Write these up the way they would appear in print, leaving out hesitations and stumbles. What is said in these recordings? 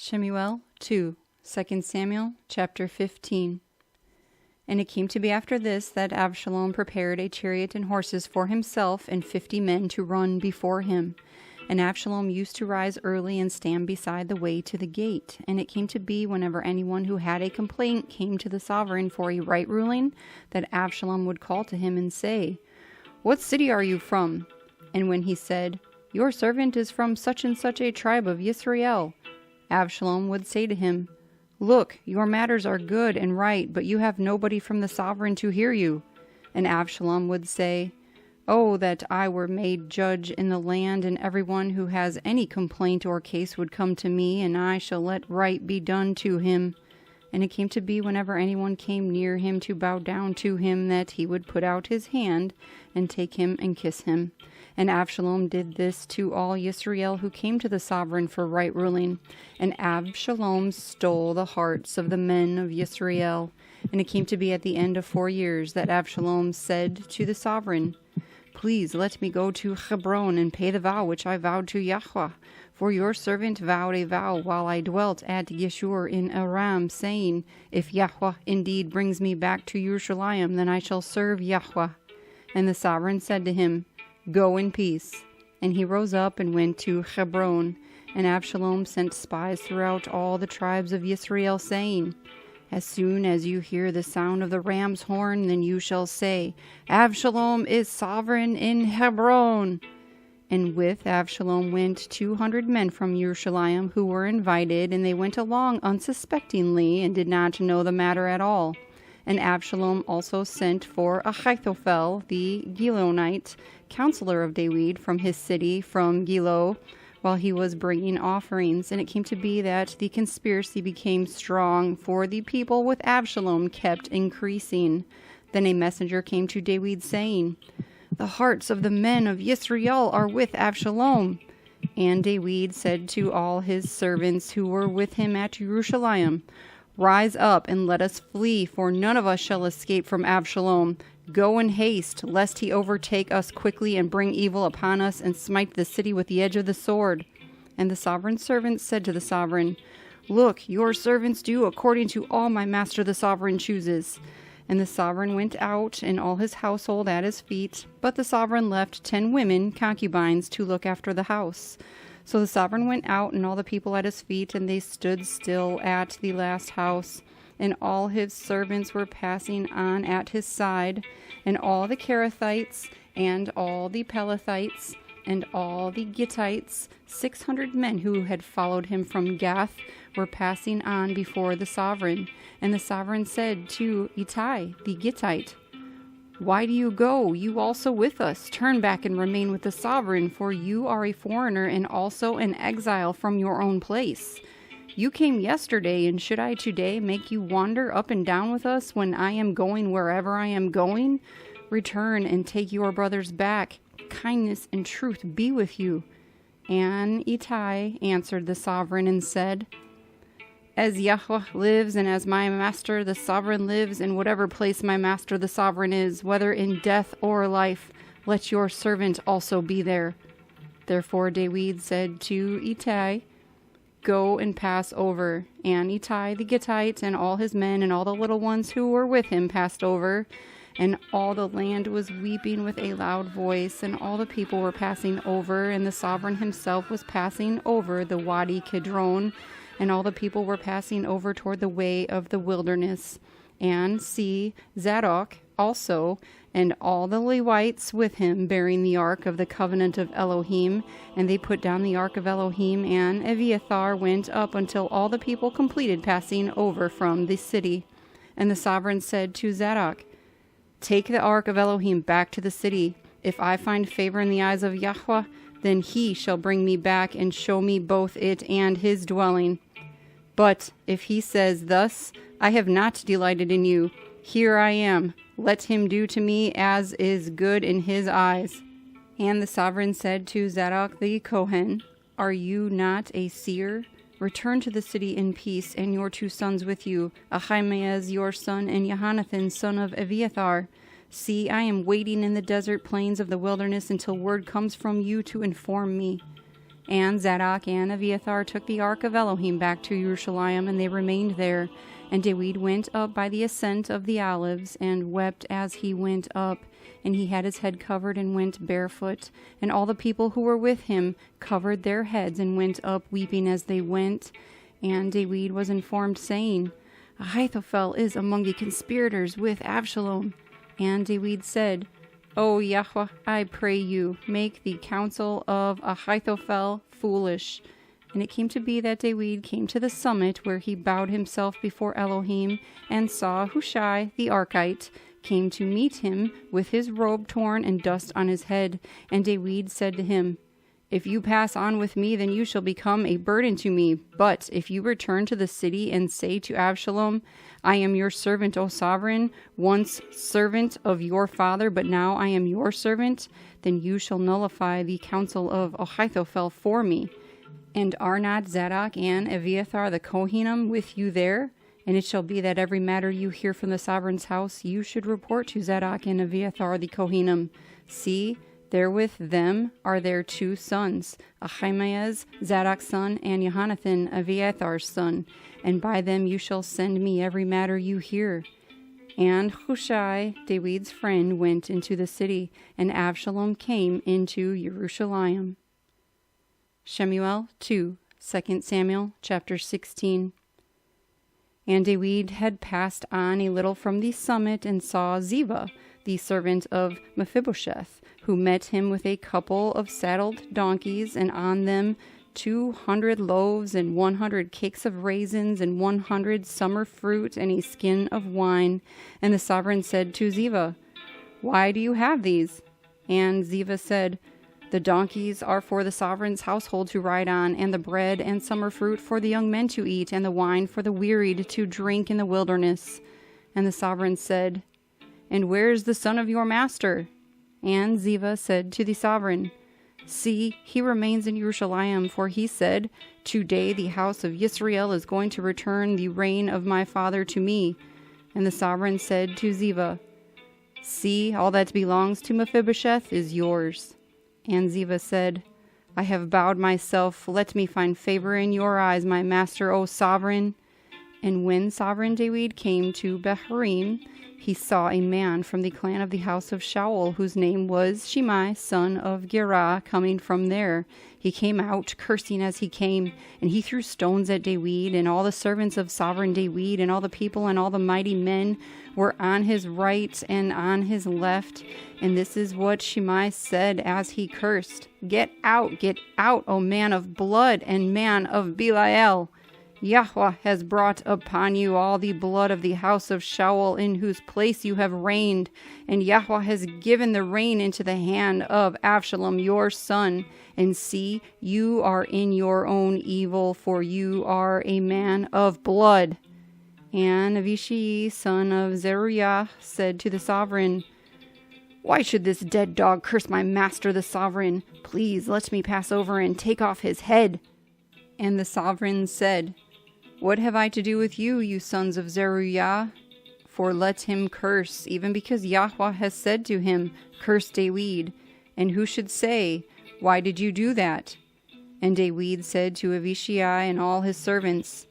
Shemu'el 2, 2 Samuel chapter 15. And it came to be after this that Abshalom prepared a chariot and horses for himself and 50 men to run before him. And Abshalom used to rise early and stand beside the way to the gate. And it came to be whenever anyone who had a complaint came to the sovereign for a right ruling, that Abshalom would call to him and say, "What city are you from?" And when he said, "Your servant is from such and such a tribe of Yisrael," Abshalom would say to him, "Look, your matters are good and right, but you have nobody from the sovereign to hear you." And Abshalom would say, "Oh, that I were made judge in the land, and everyone who has any complaint or case would come to me, and I shall let right be done to him." And it came to be whenever anyone came near him to bow down to him, that he would put out his hand and take him and kiss him. And Abshalom did this to all Yisrael who came to the sovereign for right ruling. And Abshalom stole the hearts of the men of Yisrael. And it came to be at the end of 4 years that Abshalom said to the sovereign, "Please let me go to Hebron and pay the vow which I vowed to Yahuah. For your servant vowed a vow while I dwelt at Geshur in Aram, saying, If Yahuah indeed brings me back to Yerushalayim, then I shall serve Yahuah." And the sovereign said to him, "Go in peace." And he rose up and went to Hebron. And Abshalom sent spies throughout all the tribes of Yisrael, saying, "As soon as you hear the sound of the ram's horn, then you shall say, Abshalom is sovereign in Hebron." And with Abshalom went 200 men from Yerushalayim who were invited, and they went along unsuspectingly and did not know the matter at all. And Abshalom also sent for Ahithophel, the Gilonite, counselor of Dawid, from his city, from Gilo, while he was bringing offerings. And it came to be that the conspiracy became strong, for the people with Abshalom kept increasing. Then a messenger came to Dawid, saying, "The hearts of the men of Yisrael are with Abshalom." And Dawid said to all his servants who were with him at Yerushalayim, "Rise up and let us flee, for none of us shall escape from Abshalom. Go in haste, lest he overtake us quickly and bring evil upon us and smite the city with the edge of the sword." And the sovereign's servants said to the sovereign, "Look, your servants do according to all my master the sovereign chooses." And the sovereign went out, and all his household at his feet. But the sovereign left 10 women, concubines, to look after the house. So the sovereign went out, and all the people at his feet, and they stood still at the last house. And all his servants were passing on at his side, and all the Kerethites, and all the Pelethites, and all the Gittites, 600 men who had followed him from Gath, were passing on before the sovereign. And the sovereign said to Ittai the Gittite, "Why do you go, you also with us? Turn back and remain with the sovereign, for you are a foreigner and also an exile from your own place. You came yesterday, and should I today make you wander up and down with us when I am going wherever I am going? Return and take your brothers back. Kindness and truth be with you." And Ittai answered the sovereign and said, "As Yahuah lives, and as my master the sovereign lives, in whatever place my master the sovereign is, whether in death or life, let your servant also be there." Therefore Dawid said to Ittai, "Go and pass over." And Ittai the Gittite and all his men and all the little ones who were with him passed over. And all the land was weeping with a loud voice, and all the people were passing over, and the sovereign himself was passing over the Wadi Kidron, and all the people were passing over toward the way of the wilderness. And see, Zadok also, and all the Levites with him, bearing the ark of the covenant of Elohim. And they put down the ark of Elohim, and Abiathar went up until all the people completed passing over from the city. And the sovereign said to Zadok, "Take the ark of Elohim back to the city. If I find favor in the eyes of Yahuah, then he shall bring me back and show me both it and his dwelling. But if he says thus, I have not delighted in you, here I am, let him do to me as is good in his eyes." And the sovereign said to Zadok the Kohen, "Are you not a seer? Return to the city in peace, and your 2 sons with you, Ahimaaz your son, and Yohanathan son of Abiathar. See, I am waiting in the desert plains of the wilderness until word comes from you to inform me." And Zadok and Abiathar took the ark of Elohim back to Jerusalem, and they remained there. And Dawid went up by the ascent of the olives, and wept as he went up. And he had his head covered, and went barefoot. And all the people who were with him covered their heads, and went up weeping as they went. And Dawid was informed, saying, Ahithophel is among the conspirators with Abshalom. And Dawid said, O Yahuah, I pray you, make the counsel of Ahithophel foolish. And it came to be that Dawid came to the summit, where he bowed himself before Elohim, and saw Hushai the Archite came to meet him with his robe torn and dust on his head. And Dawid said to him, If you pass on with me, then you shall become a burden to me. But if you return to the city and say to Abshalom, I am your servant, O sovereign, once servant of your father, but now I am your servant, then you shall nullify the counsel of Ahithophel for me. And are not Zadok and Abiathar the Kohanim with you there? And it shall be that every matter you hear from the sovereign's house, you should report to Zadok and Abiathar the Kohanim. See, there with them are their 2 sons, Ahimaaz, Zadok's son, and Jonathan, Abiathar's son. And by them you shall send me every matter you hear. And Hushai, Dawid's friend, went into the city, and Abshalom came into Jerusalem. Shemu'el 2, 2 Samuel chapter 16. And Dawid had passed on a little from the summit, and saw Ziba, the servant of Mephibosheth, who met him with a couple of saddled donkeys, and on them 200 loaves, and 100 cakes of raisins, and 100 summer fruit, and a skin of wine. And the sovereign said to Ziba, Why do you have these? And Ziba said, The donkeys are for the sovereign's household to ride on, and the bread and summer fruit for the young men to eat, and the wine for the wearied to drink in the wilderness. And the sovereign said, And where is the son of your master? And Ziba said to the sovereign, See, he remains in Jerusalem, for he said, Today the house of Yisrael is going to return the reign of my father to me. And the sovereign said to Ziba, See, all that belongs to Mephibosheth is yours. And Ziba said, I have bowed myself. Let me find favor in your eyes, my master, O sovereign. And when sovereign Dawid came to Bahurim, he saw a man from the clan of the house of Shaul, whose name was Shimei, son of Gerah, coming from there. He came out, cursing as he came, and he threw stones at Dawid, and all the servants of sovereign Dawid, and all the people and all the mighty men were on his right and on his left. And this is what Shimei said as he cursed, get out, O man of blood and man of Belial. Yahuah has brought upon you all the blood of the house of Shaul, in whose place you have reigned, and Yahuah has given the reign into the hand of Abshalom your son. And see, you are in your own evil, for you are a man of blood. And Avishai, son of Zeruiah, said to the sovereign, Why should this dead dog curse my master the sovereign? Please let me pass over and take off his head. And the sovereign said, What have I to do with you, you sons of Zeruiah? For let him curse, even because Yahuah has said to him, Curse Dawid. And who should say, Why did you do that? And Dawid said to Avishai and all his servants,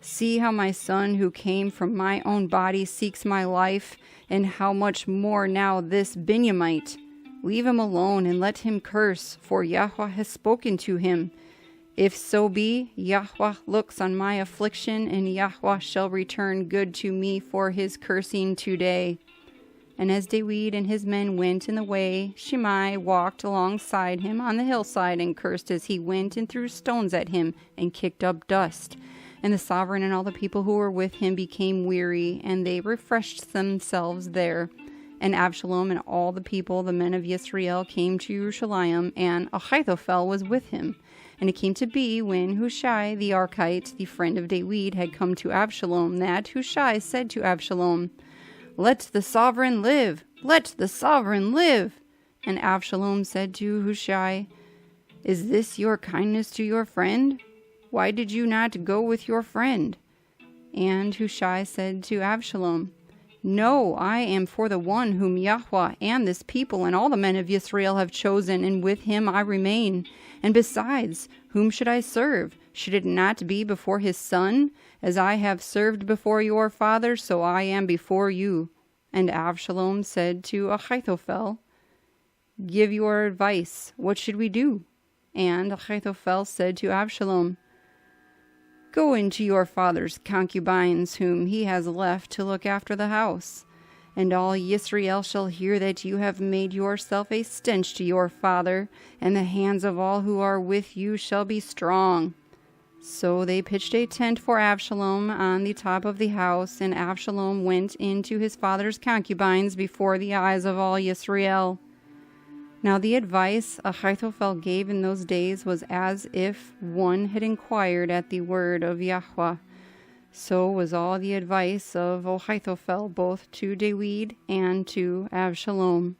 See how my son who came from my own body seeks my life, and how much more now this Benjamite. Leave him alone and let him curse, for Yahuah has spoken to him. If so be, Yahuah looks on my affliction, and Yahuah shall return good to me for his cursing today. And as Dawid and his men went in the way, Shimei walked alongside him on the hillside, and cursed as he went, and threw stones at him, and kicked up dust. And the sovereign and all the people who were with him became weary, and they refreshed themselves there. And Abshalom and all the people, the men of Yisrael, came to Jerusalem, and Ahithophel was with him. And it came to be, when Hushai the Archite, the friend of Dawid, had come to Abshalom, that Hushai said to Abshalom, Let the sovereign live! Let the sovereign live! And Abshalom said to Hushai, Is this your kindness to your friend? Why did you not go with your friend? And Hushai said to Abshalom, No, I am for the one whom Yahuah and this people and all the men of Israel have chosen, and with him I remain. And besides, whom should I serve? Should it not be before his son? As I have served before your father, so I am before you. And Abshalom said to Ahithophel, Give your advice. What should we do? And Ahithophel said to Abshalom, Go into your father's concubines, whom he has left to look after the house. And all Yisrael shall hear that you have made yourself a stench to your father, and the hands of all who are with you shall be strong. So they pitched a tent for Abshalom on the top of the house, and Abshalom went into his father's concubines before the eyes of all Yisrael. Now the advice Ahithophel gave in those days was as if one had inquired at the word of Yahuah. So was all the advice of Ahithophel both to Dawid and to Abshalom.